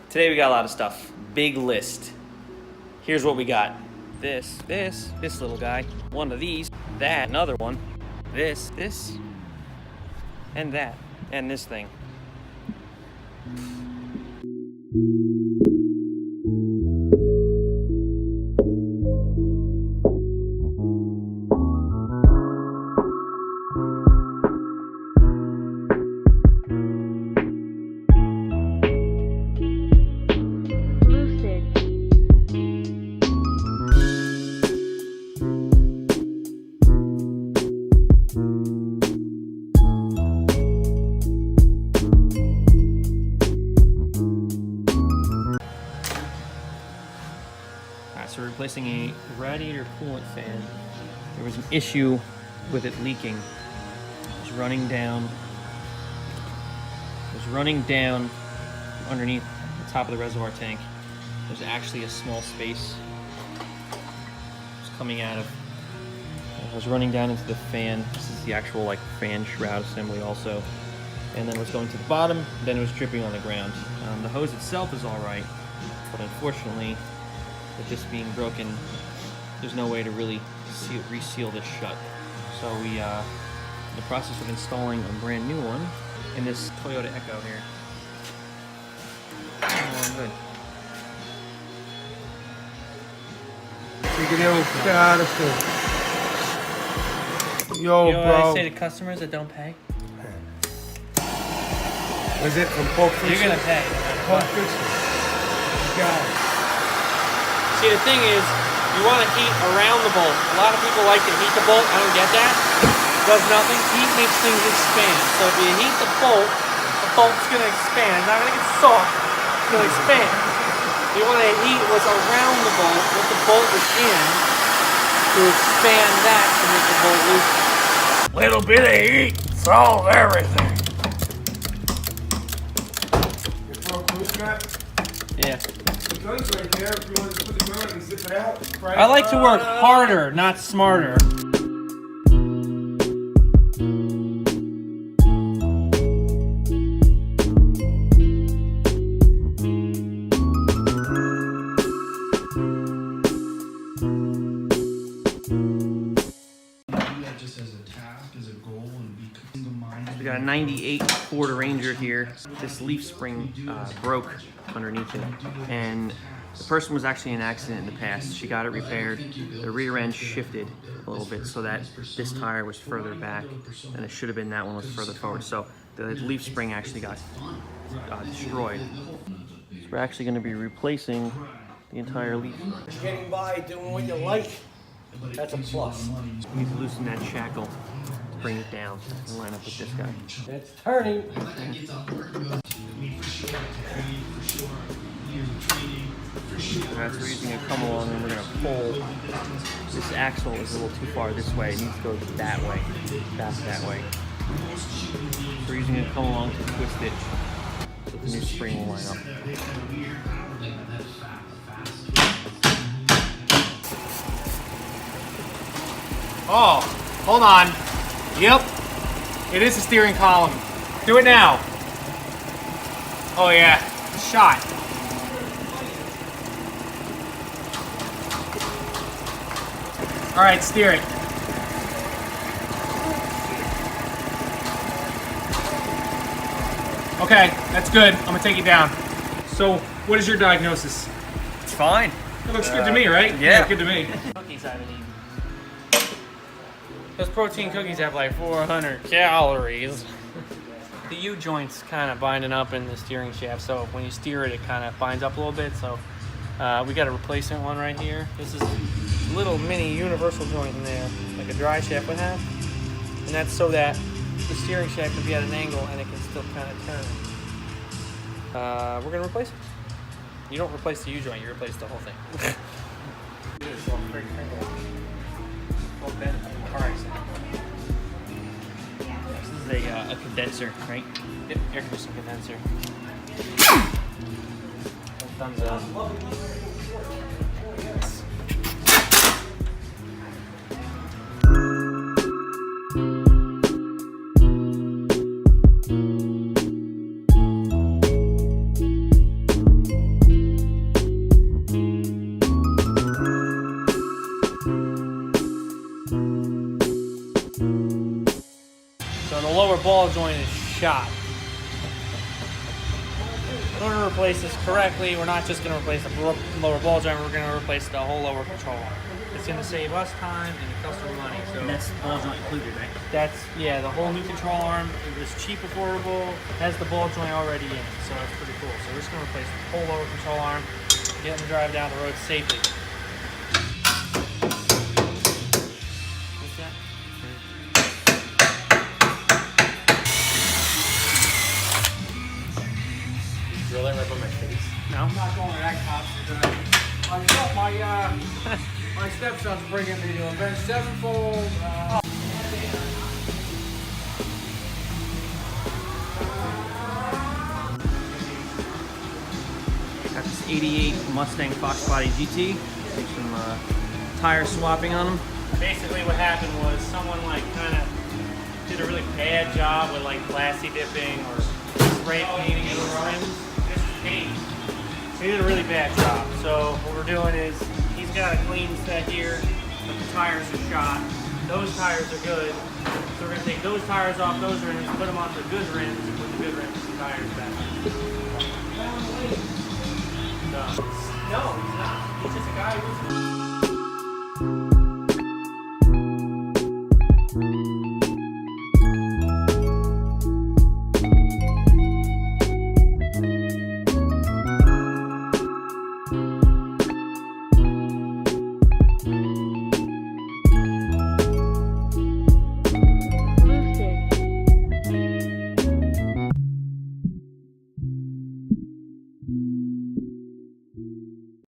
Today we got a lot of stuff. Big list. Here's what we got. This little guy. One of these. That, another one. This, and that. And this thing. So we're replacing a radiator coolant fan. There was an issue with it leaking. It was running down underneath the top of the reservoir tank. There's actually a small space. It was coming out of. It was running down into the fan. This is the actual fan shroud assembly also. And then it was going to the bottom. Then it was dripping on the ground. The hose itself is all right, but unfortunately, with this being broken, there's no way to really reseal this shut. So we in the process of installing a brand new one in this Toyota Echo here. Oh, good. Yo, You know what bro. I say to customers that don't pay? Was it from Pulp Fiction? You're gonna pay. Pulp Fiction. God. See, the thing is, you want to heat around the bolt. A lot of people like to heat the bolt. I don't get that. It does nothing. Heat makes things expand. So if you heat the bolt's going to expand. It's not going to get soft. It's going to expand. You want to heat what's around the bolt, what the bolt is in, to expand that to make the bolt loose. Little bit of heat solves everything. You broke loose, Matt? Yeah. The gun's right there. If you want to put the gun and zip it out. Right? I like to work harder, not smarter. We got a 98 Ford Ranger here. This leaf spring broke underneath it, and the person was actually in an accident in the past. She got it repaired. The rear end shifted a little bit so that this tire was further back, and it should have been that one was further forward. So the leaf spring actually got destroyed. So we're actually going to be replacing the entire leaf. Getting by, doing what you like. That's a plus. We need to loosen that shackle to bring it down and line up with this guy. It's turning. Alright, so we're using a come along and we're going to pull. This axle is a little too far this way. It needs to go that way, back that way. So we're using a come along to twist it so the new spring will line up. Oh, hold on. Yep, it is the steering column. Do it now. Oh yeah, shot. All right, steer it. Okay, that's good. I'm gonna take it down. So, what is your diagnosis? It's fine. It looks good to me, right? yeah. Good to me. Cookies I haven't eaten. Those protein cookies have like 400 calories. The U-joint's kind of binding up in the steering shaft, so when you steer it, it kind of binds up a little bit. So we got a replacement one right here. This is a little mini universal joint in there, like a dry shaft would have. And that's so that the steering shaft can be at an angle and it can still kind of turn. We're going to replace it. You don't replace the U-joint, you replace the whole thing. This is a condenser, right? Yep, air conditioning condenser. Thumbs up. shot. In order to replace this correctly, we're not just going to replace the lower ball joint, we're going to replace the whole lower control arm. It's going to save us time and the customer money. So And that's ball joint included, right? that's, yeah, the whole new control arm. It was cheap, affordable, has the ball joint already in it, so that's pretty cool. So we're just going to replace the whole lower control arm, get them to drive down the road safely. What's that? Drill it right by my face. No. I'm not going to that concert. My stepson's bringing me to Avenged Sevenfold. Got this 88 Mustang Fox Body GT. Do some tire swapping on them. Basically what happened was someone like kind of did a really bad job with like glassy dipping or spray painting of the rims. This is paint. So he did a really bad job. So what we're doing is he's got a clean set here, but the tires are shot. Those tires are good. So we're gonna take those tires off those rims, put them on the good rims, and put the good rims and tires back.